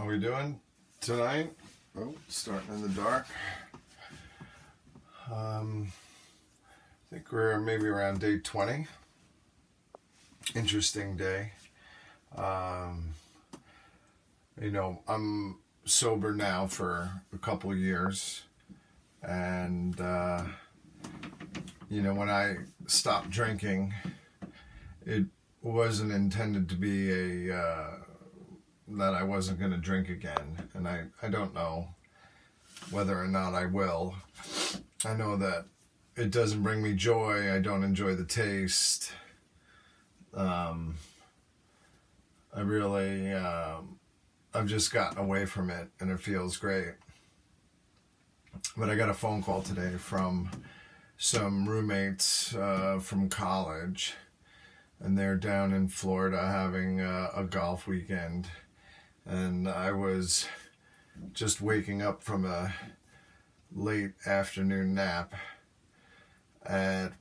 How we doing tonight? Oh, starting in the dark. I think we're maybe around day 20. Interesting day. I'm sober now for a couple of years. And, when I stopped drinking, it wasn't intended to be that I wasn't going to drink again. And I don't know whether or not I will. I know that it doesn't bring me joy. I don't enjoy the taste. I've just gotten away from it, and it feels great. But I got a phone call today from some roommates from college, and they're down in Florida having a golf weekend. And I was just waking up from a late afternoon nap at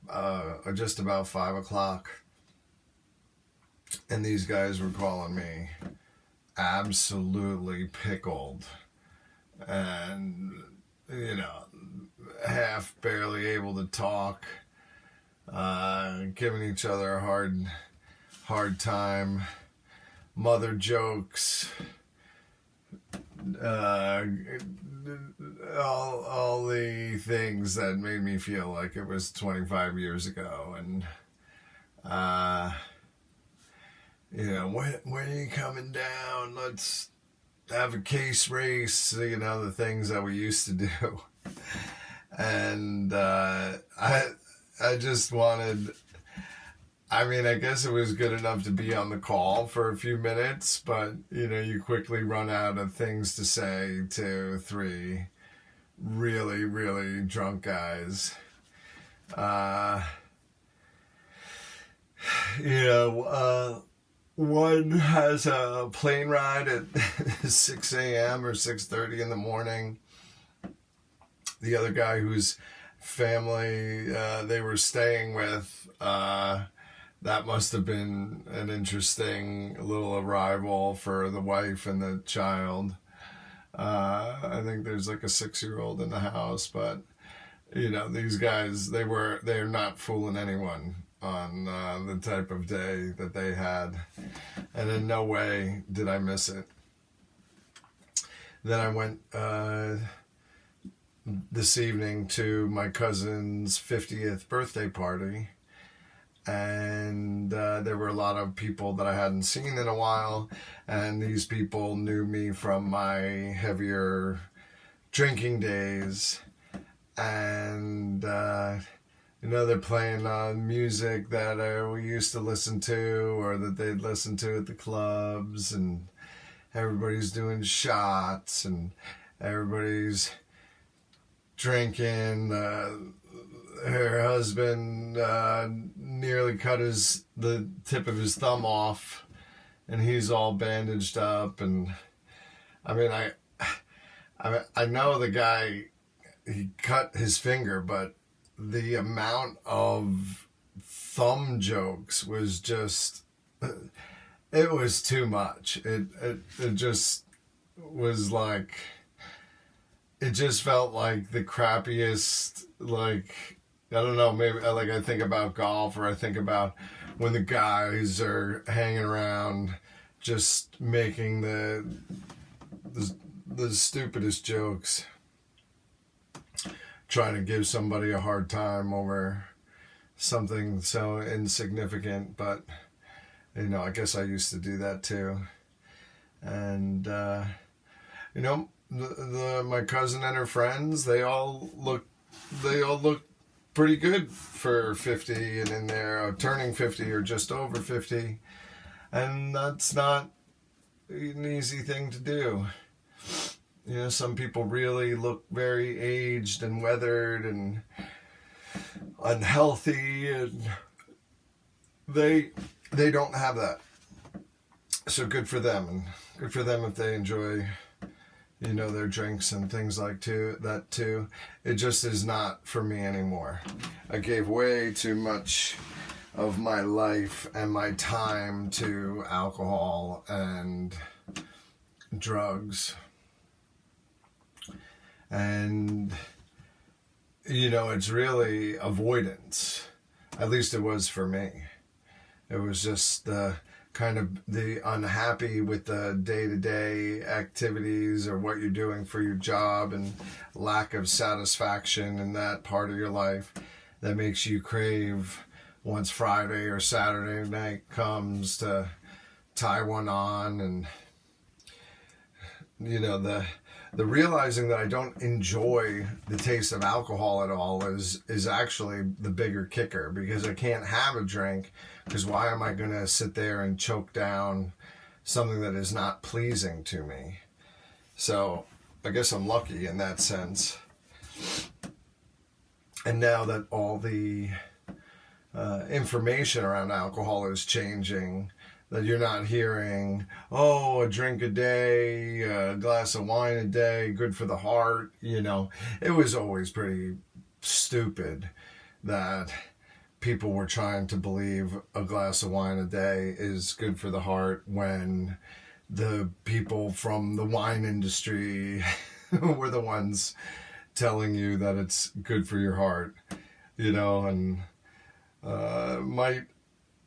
just about 5 o'clock. And these guys were calling me absolutely pickled and, half barely able to talk, giving each other a hard time, mother jokes, all the things that made me feel like it was 25 years ago. And when are you coming down? Let's have a case race, the things that we used to do. And I just wanted, I guess it was good enough to be on the call for a few minutes, but, you quickly run out of things to say to three really, really drunk guys. One has a plane ride at 6 a.m. or 6:30 in the morning. The other guy whose family they were staying with, that must have been an interesting little arrival for the wife and the child. I think there's like a 6-year-old in the house, but these guys, they're not fooling anyone on the type of day that they had, and in no way did I miss it. Then I went this evening to my cousin's 50th birthday party, and there were a lot of people that I hadn't seen in a while, and these people knew me from my heavier drinking days, and they're playing music that we used to listen to, or that they'd listen to at the clubs, and everybody's doing shots, and everybody's drinking. Her husband nearly cut the tip of his thumb off, and he's all bandaged up. And I know the guy, he cut his finger, but the amount of thumb jokes was just, it was too much. It just was like, it just felt like the crappiest, I don't know, maybe I think about golf, or I think about when the guys are hanging around just making the stupidest jokes, trying to give somebody a hard time over something so insignificant. But I guess I used to do that too. And my cousin and her friends, they all look pretty good for 50, and in there turning 50 or just over 50, and that's not an easy thing to do. Some people really look very aged and weathered and unhealthy, and they don't have that. So good for them, and good for them if they enjoy their drinks and things like that too. It just is not for me anymore. I gave way too much of my life and my time to alcohol and drugs. And, it's really avoidance. At least it was for me. It was just the kind of the unhappy with the day-to-day activities or what you're doing for your job and lack of satisfaction in that part of your life that makes you crave once Friday or Saturday night comes to tie one on. And the realizing that I don't enjoy the taste of alcohol at all is actually the bigger kicker, because I can't have a drink, because why am I going to sit there and choke down something that is not pleasing to me? So I guess I'm lucky in that sense. And now that all the information around alcohol is changing, that you're not hearing, oh, a drink a day, a glass of wine a day, good for the heart. It was always pretty stupid that people were trying to believe a glass of wine a day is good for the heart, when the people from the wine industry were the ones telling you that it's good for your heart, and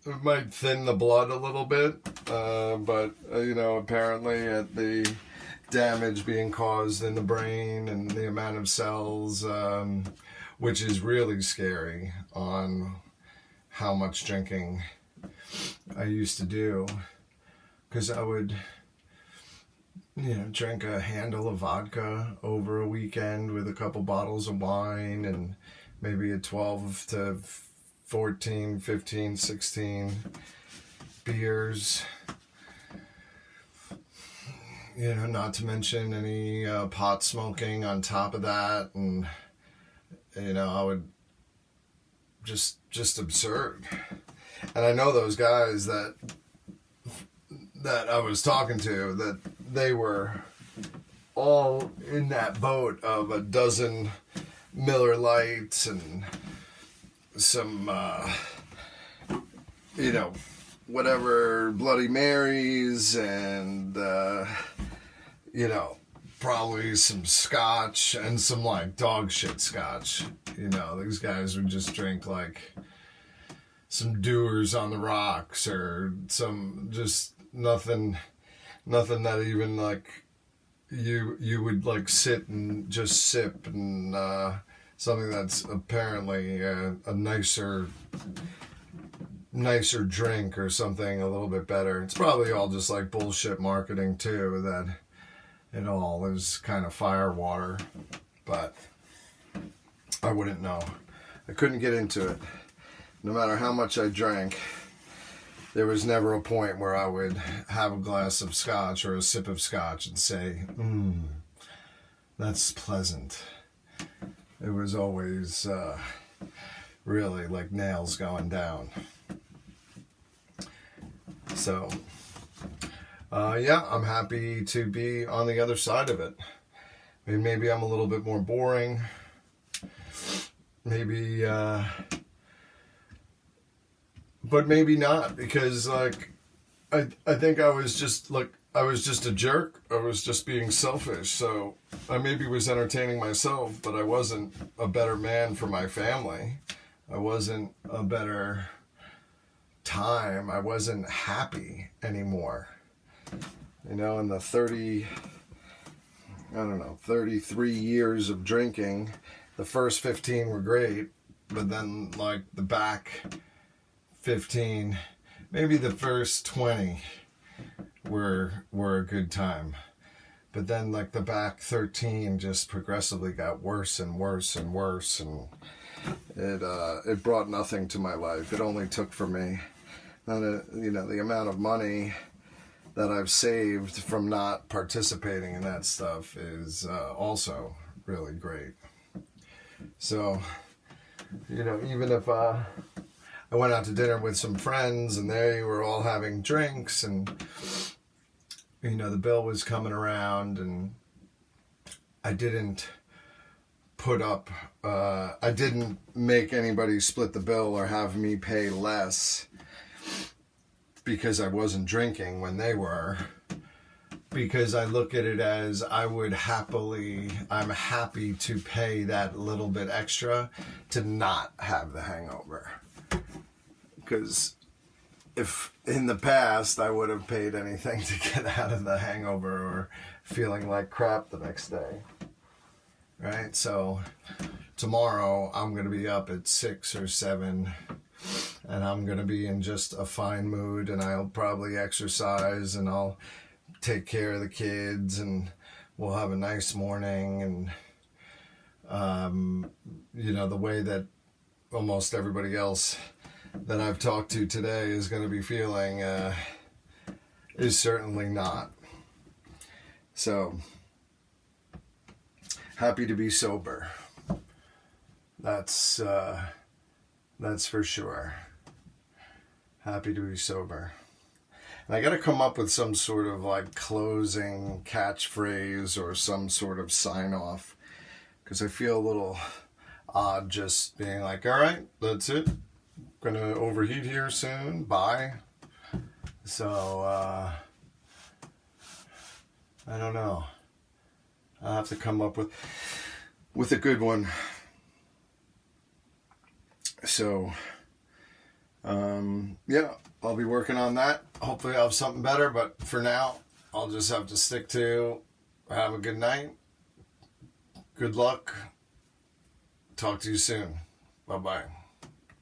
it might thin the blood a little bit, but apparently at the damage being caused in the brain and the amount of cells, which is really scary on how much drinking I used to do, because I would drink a handle of vodka over a weekend with a couple bottles of wine and maybe a 12 to 14, 15, 16 beers. Not to mention any pot smoking on top of that. And, I would just absurd. And I know those guys that I was talking to, that they were all in that boat of a dozen Miller Lights and some, whatever, Bloody Marys and, probably some scotch and some like dog shit scotch. These guys would just drink like some Dewar's on the rocks or some just nothing that even like you would like sit and just sip, and something that's apparently a nicer drink or something a little bit better. It's probably all just like bullshit marketing too, that it all is kind of fire water, but I wouldn't know. I couldn't get into it. No matter how much I drank, there was never a point where I would have a glass of scotch or a sip of scotch and say, that's pleasant. It was always really like nails going down. So, I'm happy to be on the other side of it. Maybe I'm a little bit more boring. Maybe, but maybe not, because like, I think I was just a jerk. I was just being selfish. So I maybe was entertaining myself, but I wasn't a better man for my family. I wasn't a better time. I wasn't happy anymore. In the 33 years of drinking, the first 15 were great, but then like the back 15, maybe the first 20 were a good time. But then like the back 13 just progressively got worse and worse and worse, and it brought nothing to my life. It only took for me. The amount of money that I've saved from not participating in that stuff is also really great. So, even if I went out to dinner with some friends and they were all having drinks and, the bill was coming around, and I didn't I didn't make anybody split the bill or have me pay less because I wasn't drinking when they were. because I look at it as I'm happy to pay that little bit extra to not have the hangover. Because if in the past I would have paid anything to get out of the hangover or feeling like crap the next day, right? So tomorrow I'm going to be up at 6 or 7 and I'm going to be in just a fine mood, and I'll probably exercise and I'll take care of the kids and we'll have a nice morning. And the way that almost everybody else that I've talked to today is going to be feeling is certainly not. So happy to be sober. That's for sure. Happy to be sober. And I got to come up with some sort of like closing catchphrase or some sort of sign off, because I feel a little odd just being like, all right, that's it. Gonna overheat here soon. Bye. So I don't know. I'll have to come up with a good one. So yeah, I'll be working on that. Hopefully I'll have something better, but for now I'll just have to stick to have a good night. Good luck. Talk to you soon. Bye-bye.